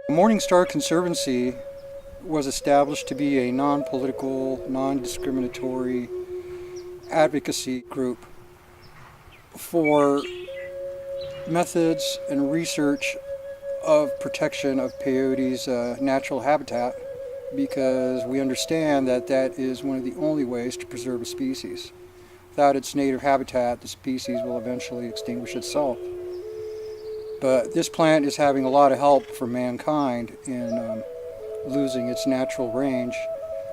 Star Conservancy was established to be a non-political, non-discriminatory advocacy group for methods and research of protection of peyote's natural habitat, because we understand that that is one of the only ways to preserve a species. Without its native habitat, the species will eventually extinguish itself. But this plant is having a lot of help from mankind in losing its natural range.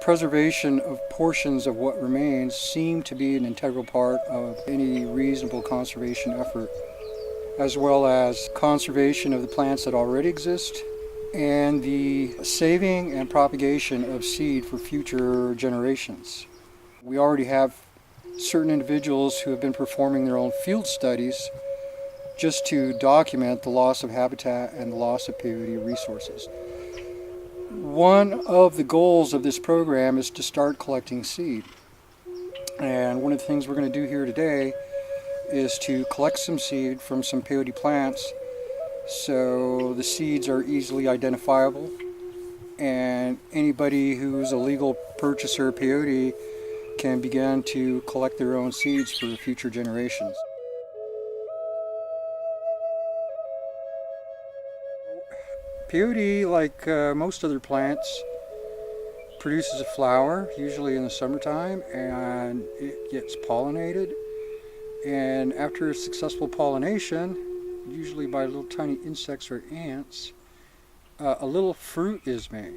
Preservation of portions of what remains seem to be an integral part of any reasonable conservation effort, as well as conservation of the plants that already exist and the saving and propagation of seed for future generations. We already have certain individuals who have been performing their own field studies just to document the loss of habitat and the loss of peyote resources. One of the goals of this program is to start collecting seed. And one of the things we're going to do here today is to collect some seed from some peyote plants so the seeds are easily identifiable, and anybody who's a legal purchaser of peyote can begin to collect their own seeds for future generations. Peyote, like most other plants, produces a flower, usually in the summertime, and it gets pollinated. And after a successful pollination, usually by little tiny insects or ants, a little fruit is made.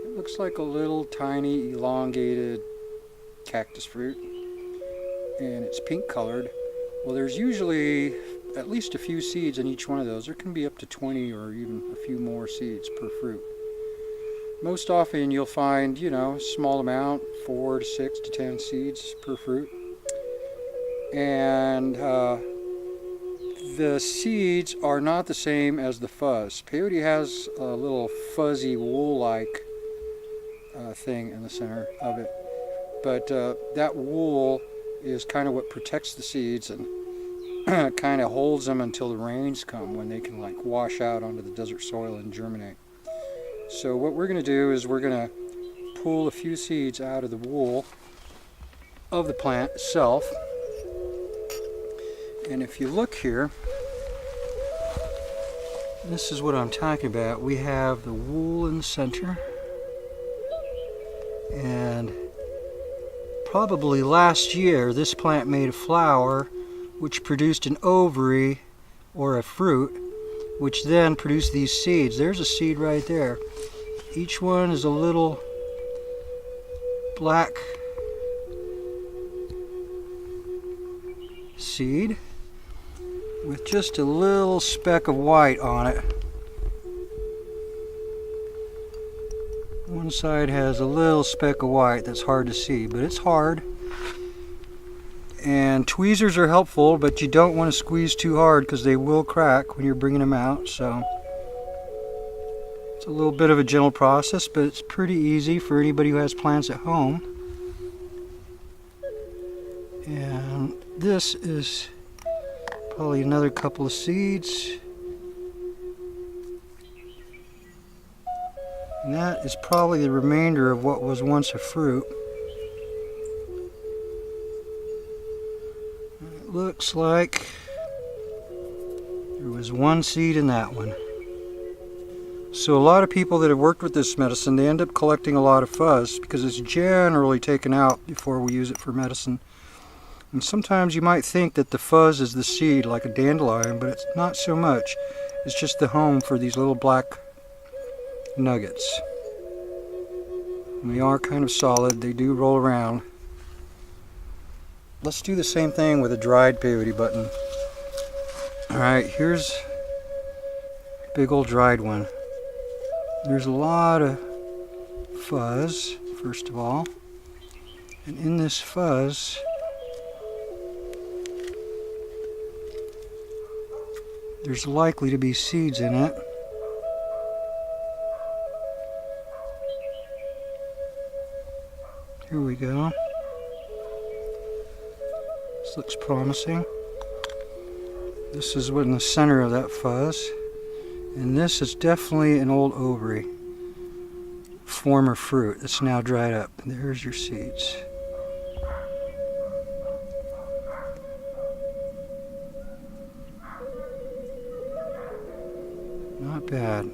It looks like a little tiny elongated cactus fruit, and it's pink colored. Well, there's usually at least a few seeds in each one of those. There can be up to 20 or even a few more seeds per fruit. Most often you'll find, a small amount, 4 to 6 to 10 seeds per fruit. And the seeds are not the same as the fuzz. Peyote has a little fuzzy wool-like thing in the center of it. But that wool is kind of what protects the seeds and kind of holds them until the rains come, when they can wash out onto the desert soil and germinate. So what we're going to do is we're going to pull a few seeds out of the wool of the plant itself. And if you look here, this is what I'm talking about. We have the wool in the center, and probably last year this plant made a flower which produced an ovary or a fruit, which then produced these seeds. There's a seed right there. Each one is a little black seed with just a little speck of white on it. One side has a little speck of white that's hard to see, but it's hard. And tweezers are helpful, but you don't want to squeeze too hard because they will crack when you're bringing them out. So it's a little bit of a gentle process, but it's pretty easy for anybody who has plants at home. And this is probably another couple of seeds. And that is probably the remainder of what was once a fruit. It looks like there was one seed in that one. So a lot of people that have worked with this medicine, they end up collecting a lot of fuzz because it's generally taken out before we use it for medicine. And sometimes you might think that the fuzz is the seed, like a dandelion, but it's not so much. It's just the home for these little black nuggets. And they are kind of solid. They do roll around. Let's do the same thing with a dried peyote button. Alright, here's a big old dried one. There's a lot of fuzz, first of all. And in this fuzz, there's likely to be seeds in it. Here we go. This looks promising. This is in the center of that fuzz. And this is definitely an old ovary, former fruit that's now dried up. There's your seeds. Not bad.